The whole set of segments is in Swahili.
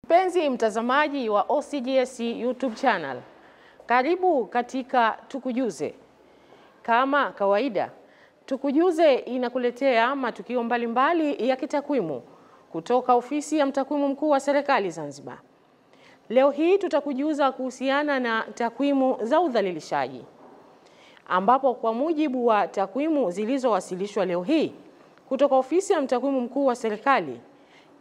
Mpenzi mtazamaji wa OCGS YouTube channel, karibu katika Tukujuze. Kama kawaida, Tukujuze inakuletea matukio mbalimbali ya kitakwimu kutoka ofisi ya mtakwimu mkuu wa serikali Zanzibar. Leo hii tutakujuza kuhusiana na takwimu za udhalilishaji, ambapo kwa mujibu wa takwimu zilizowasilishwa leo hii kutoka ofisi ya mtakwimu mkuu wa serikali,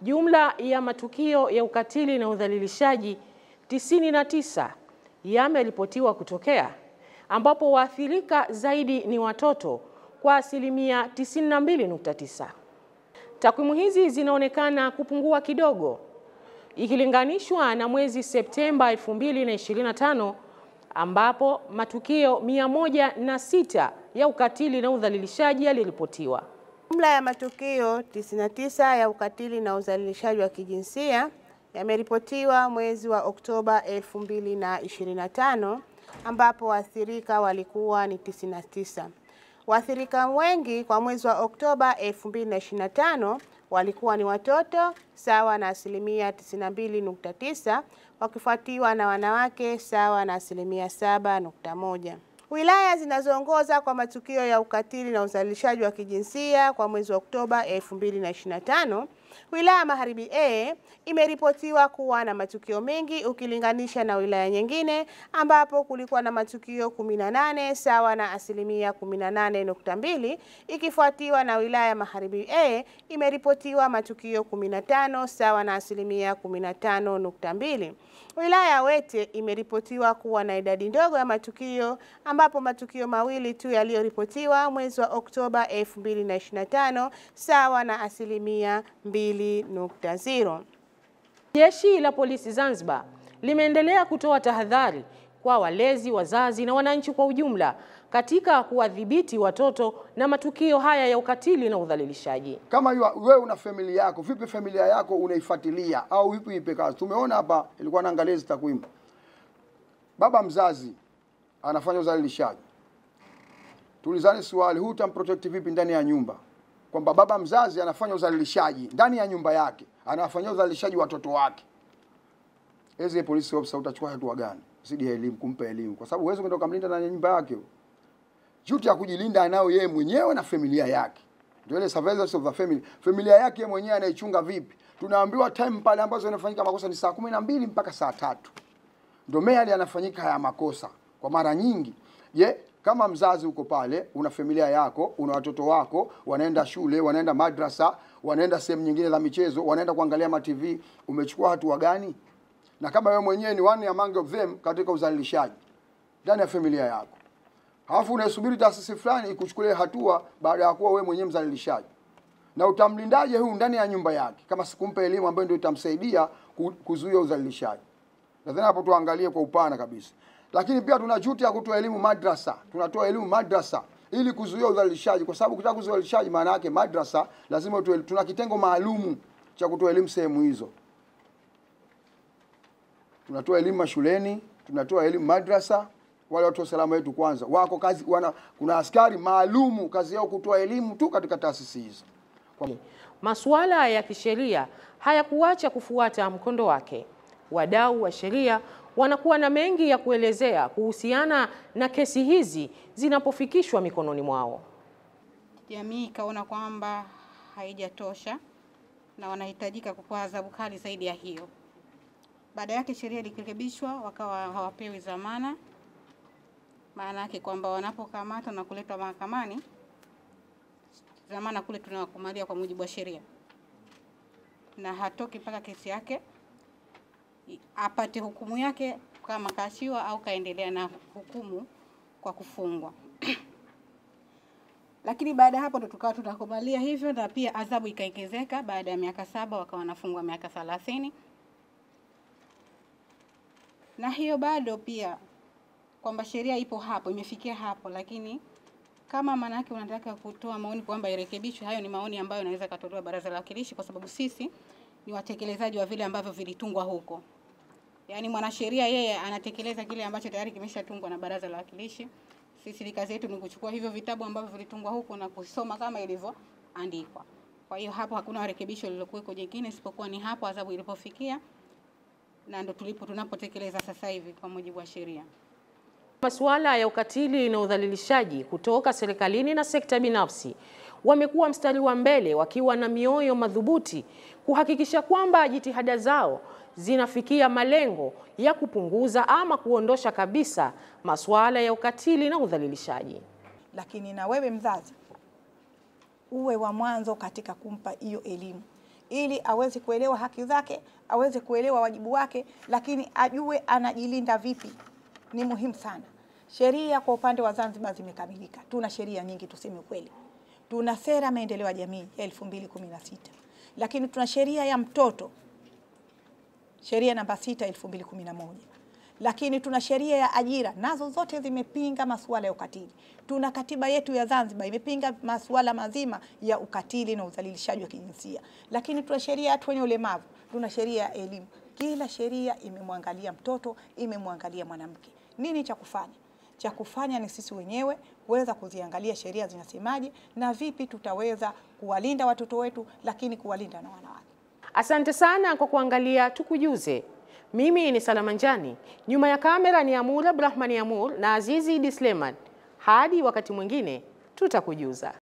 jumla ya matukio ya ukatili na udhalilishaji 99 yameripotiwa kutokea, ambapo waathirika zaidi ni watoto kwa asilimia 92.9. Takwimu hizi zinaonekana kupungua kidogo ikilinganishwa na mwezi Septemba 2025 ambapo matukio 106 ya ukatili na udhalilishaji yaliripotiwa. Jumla ya matukio 99 ya ukatili na udhalilishaji wa kijinsia yameripotiwa mwezi wa Oktoba 2025 ambapo waathirika walikuwa ni 99. Waathirika wengi kwa mwezi wa Oktoba 2025 walikuwa ni watoto sawa na asilimia 92.9, wakifuatiwa na wanawake sawa na asilimia 7.1. Wilaya zinazoongoza kwa matukio ya ukatili na udhalilishaji wa kijinsia kwa mwezi wa Oktoba 2025, wilaya Magharibi A imeripotiwa kuwa na matukio mengi ukilinganisha na wilaya nyingine ambapo kulikuwa na matukio 18 sawa na asilimia 18.2, ikifuatiwa na wilaya Magharibi A imeripotiwa matukio 15 sawa na asilimia 15.2. Wilaya Wete imeripotiwa kuwa na idadi ndogo ya matukio ambapo matukio mawili tu yaliyoripotiwa mwezi wa Oktoba 2025 sawa na asilimia 2.0. Jeshi la Polisi Zanzibar limeendelea kutoa tahadhari kwa walezi, wazazi na wananchi kwa ujumla katika kuwadhibiti watoto na matukio haya ya ukatili na udhalilishaji. Kama wewe una familia yako, vipi familia yako unaifuatilia au vipi ipe kazi? Tumeona hapa, ilikuwa naangalia hizo takwimu. Baba mzazi anafanya udhalilishaji. Tulizani swali, huu utamprotect vipi ndani ya nyumba? Kwamba baba mzazi anafanya udhalilishaji ndani ya nyumba yake, anafanya udhalilishaji watoto wake. Eze police officer utachukua hatua gani? Zidi ya elimu, kumpa elimu, kwa sababu huwezi kwenda kumlinda ndani ya nyumba yake. Juti ya kujilinda anayo yeye mwenyewe na familia yake. Ndio ile surveillance of the family. Familia yake mwenyewe anaichunga vipi? Tunaambiwa time pale ambazo yanafanyika makosa ni saa 12 mpaka saa 3. Ndio meali anafanyika haya makosa kwa mara nyingi. Je, kama mzazi uko pale, una familia yako, una watoto wako, wanaenda shule, wanaenda madrasa, wanaenda sehemu nyingine za michezo, wanaenda kuangalia ma TV, umechukua hatua gani? Na kama wewe mwenyewe ni one among of them katika udhalilishaji ndani ya familia yako, halafu unasubiri taasisi fulani ikuchukulie hatua baada ya kuwa wewe mwenyewe mdhalilishaji, na utamlindaje huyu ndani ya nyumba yake kama sikumpa elimu ambayo ndio itamsaidia kuzuia udhalilishaji? Nadhani hapo tuangalie kwa upana kabisa. Lakini pia tuna juti ya kutoa elimu madrasa. Tunatoa elimu madrasa ili kuzuia udhalilishaji, kwa sababu ukitaka kuzuia udhalilishaji maana yake madrasa lazima tuna kitengo maalumu cha kutoa elimu sehemu hizo. Tunatoa elimu mashuleni, tunatoa elimu madrasa. Wale watu wa usalama wetu kwanza wako kazi, kuna askari maalumu kazi yao kutoa elimu tu katika taasisi hizo. Masuala ya kisheria hayakuacha kufuata mkondo wake. Wadau wa sheria wanakuwa na mengi ya kuelezea kuhusiana na kesi hizi zinapofikishwa mikononi mwao. Jamii ikaona kwamba haijatosha na wanahitajika kupewa adhabu kali zaidi ya hiyo. Baada yake sheria ilirekebishwa, wakawa hawapewi dhamana. Maana yake kwamba wanapokamatwa na kuletwa mahakamani, dhamana kule tunawakumalia kwa mujibu wa sheria, na hatoki mpaka kesi yake apate hukumu yake, kama kaashiwa au kaendelea na hukumu kwa kufungwa. Lakini baada ya hapo ndo tukawa tunakubalia hivyo, na pia adhabu ikaongezeka. Baada ya miaka 7 wakawa wanafungwa miaka 30. Na hiyo bado pia kwamba sheria ipo hapo, imefikia hapo, lakini kama manake unataka kutoa maoni kwamba irekebishwe, hayo ni maoni ambayo yanaweza kutolewa Baraza la Wawakilishi, kwa sababu sisi ni watekelezaji wa vile ambavyo vilitungwa huko. Yaani mwanasheria yeye anatekeleza kile ambacho tayari kimeshatungwa na Baraza la Wawakilishi. Sisi kazi yetu ni kuchukua hivyo vitabu ambavyo vilitungwa huko na kusoma kama ilivyoandikwa. Kwa hiyo hapo hakuna rekebisho lililokuwa jingine isipokuwa ni hapo adhabu ilipofikia na ndo tunapotekeleza sasa hivi kwa mujibu wa sheria. Masuala ya ukatili na udhalilishaji kutoka serikalini na sekta binafsi wamekuwa mstari wa mbele wakiwa na mioyo madhubuti kuhakikisha kwamba jitihada zao zinafikia malengo ya kupunguza ama kuondosha kabisa masuala ya ukatili na udhalilishaji. Lakini na wewe mzazi uwe wa mwanzo katika kumpa hiyo elimu, ili aweze kuelewa haki zake, aweze kuelewa wajibu wake, lakini ajue anajilinda vipi. Ni muhimu sana. Sheria kwa upande wa Zanzibar zimekamilika. Tuna sheria nyingi, tuseme kweli. Tuna sera maendeleo ya jamii ya 2016. Lakini tuna sheria ya mtoto, sheria namba 6 2011. Lakini tuna sheria ya ajira, nazo zote zimepinga masuala ya ukatili. Tuna katiba yetu ya Zanzibar imepinga masuala mazima ya ukatili na udhalilishaji wa kijinsia. Lakini tuna sheria ya watu wenye ulemavu, tuna sheria ya elimu. Kila sheria imemwangalia mtoto, imemwangalia mwanamke. Nini cha kufanya? Cha kufanya ni sisi wenyewe kuweza kuziangalia sheria zinasemaje na vipi tutaweza kuwalinda watoto wetu, lakini kuwalinda na wanawake. Asante sana kwa kuangalia Tukujuze. Mimi ni Salama Njani, nyuma ya kamera ni Amur Abdurahmani Amur na Azizi Idi Sleman. Hadi wakati mwingine tutakujuza.